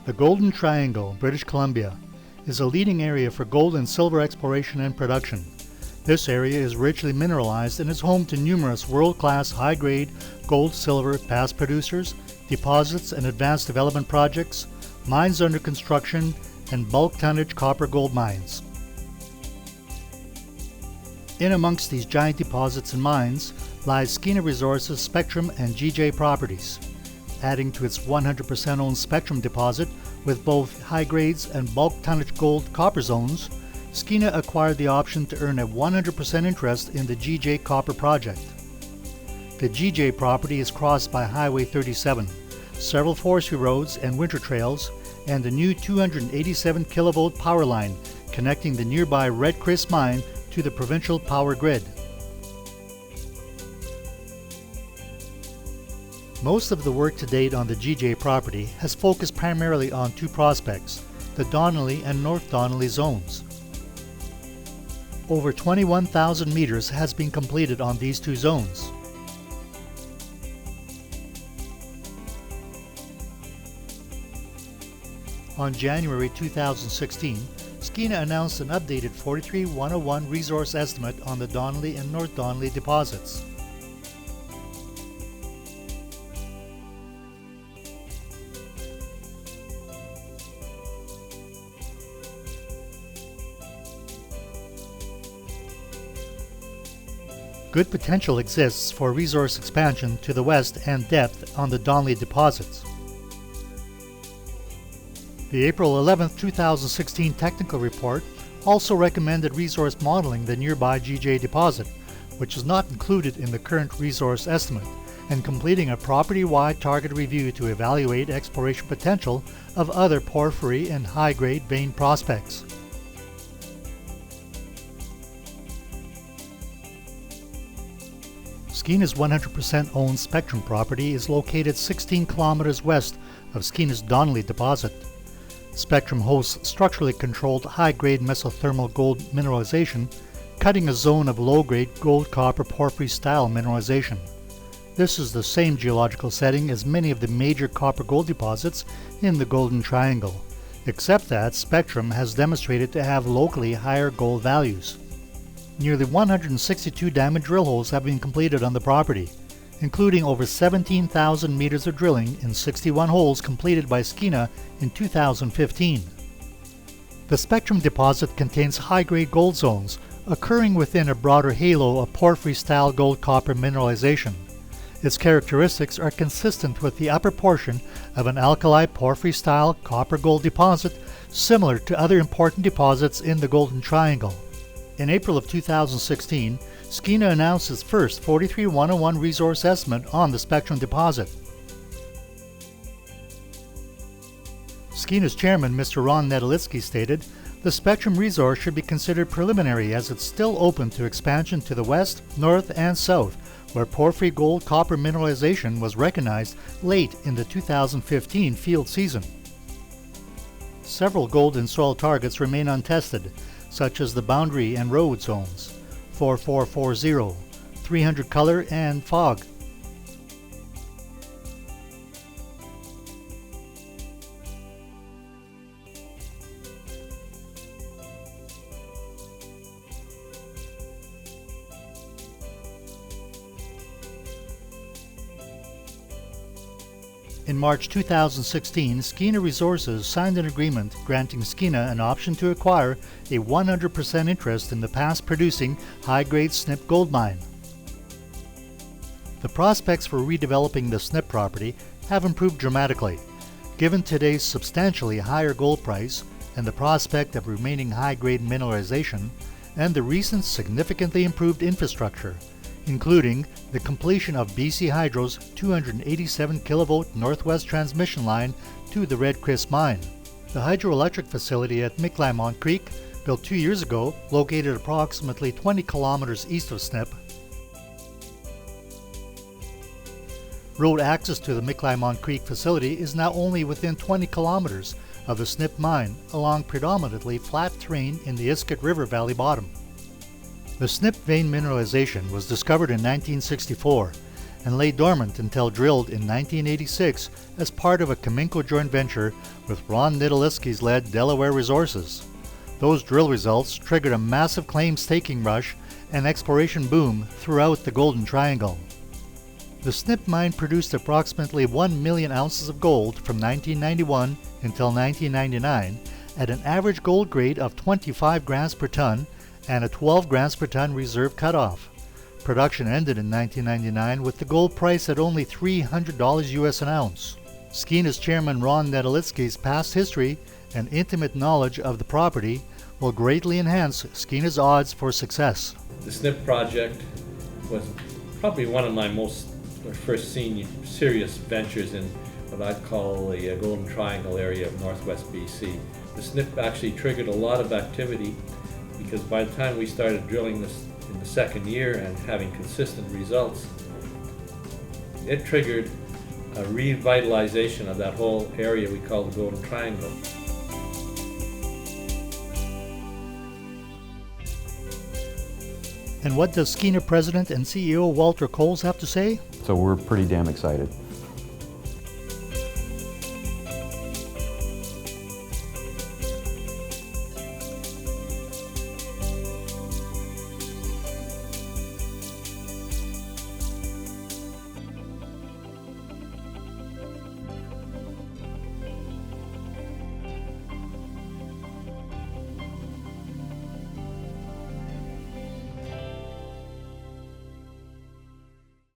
The Golden Triangle, British Columbia, is a leading area for gold and silver exploration and production. This area is richly mineralized and is home to numerous world-class high-grade gold-silver past producers, deposits and advanced development projects, mines under construction, and bulk tonnage copper-gold mines. In amongst these giant deposits and mines lies Skeena Resources Spectrum and GJ properties. Adding to its 100% owned Spectrum deposit with both high grades and bulk tonnage gold copper zones, Skeena acquired the option to earn a 100% interest in the GJ copper project. The GJ property is crossed by Highway 37, several forestry roads and winter trails, and the new 287 kilovolt power line connecting the nearby Red Chris mine to the provincial power grid. Most of the work to date on the GJ property has focused primarily on two prospects, the Donnelly and North Donnelly zones. Over 21,000 meters has been completed on these two zones. On January 2016, Skeena announced an updated 43-101 resource estimate on the Donnelly and North Donnelly deposits. Good potential exists for resource expansion to the west and depth on the Donnelly deposits. The April 11, 2016 technical report also recommended resource modeling the nearby GJ deposit, which is not included in the current resource estimate, and completing a property-wide target review to evaluate exploration potential of other porphyry and high-grade vein prospects. Skeena's 100% owned Spectrum property is located 16 kilometers west of Skeena's Donnelly deposit. Spectrum hosts structurally controlled high-grade mesothermal gold mineralization, cutting a zone of low-grade gold-copper porphyry-style mineralization. This is the same geological setting as many of the major copper-gold deposits in the Golden Triangle, except that Spectrum has demonstrated to have locally higher gold values. Nearly 162 diamond drill holes have been completed on the property, including over 17,000 meters of drilling in 61 holes completed by Skeena in 2015. The Spectrum deposit contains high-grade gold zones occurring within a broader halo of porphyry-style gold-copper mineralization. Its characteristics are consistent with the upper portion of an alkali porphyry-style copper-gold deposit similar to other important deposits in the Golden Triangle. In April of 2016, Skeena announced its first 43-101 resource estimate on the Spectrum deposit. Skeena's chairman, Mr. Ron Nedalitsky, stated, "The Spectrum resource should be considered preliminary as it's still open to expansion to the west, north, and south, where porphyry gold-copper mineralization was recognized late in the 2015 field season. Several gold and soil targets remain untested, such as the Boundary and Road zones, 4440, 300 Color, and Fog. In March 2016, Skeena Resources signed an agreement granting Skeena an option to acquire a 100% interest in the past-producing high-grade Snip gold mine. The prospects for redeveloping the Snip property have improved dramatically, given today's substantially higher gold price and the prospect of remaining high-grade mineralization, and the recent significantly improved infrastructure, including the completion of BC Hydro's 287 kilovolt northwest transmission line to the Red Chris mine. The hydroelectric facility at Miclaimont Creek, built 2 years ago, located approximately 20 kilometers east of Snip. Road access to the Miclaimont Creek facility is now only within 20 kilometers of the Snip mine along predominantly flat terrain in the Iskut River Valley bottom. The Snip vein mineralization was discovered in 1964 and lay dormant until drilled in 1986 as part of a Cominco joint venture with Ron Nidaliski's led Delaware Resources. Those drill results triggered a massive claims-taking rush and exploration boom throughout the Golden Triangle. The Snip mine produced approximately 1 million ounces of gold from 1991 until 1999 at an average gold grade of 25 grams per ton and a 12 grams per ton reserve cutoff. Production ended in 1999 with the gold price at only $300 US an ounce. Skeena's chairman Ron Nidaliski's past history and intimate knowledge of the property will greatly enhance Skeena's odds for success. The Snip project was probably one of my first serious ventures in what I'd call the Golden Triangle area of northwest BC. The Snip actually triggered a lot of activity because by the time we started drilling this in the second year and having consistent results, it triggered a revitalization of that whole area we call the Golden Triangle. And what does Skeena President and CEO Walter Coles have to say? So we're pretty damn excited.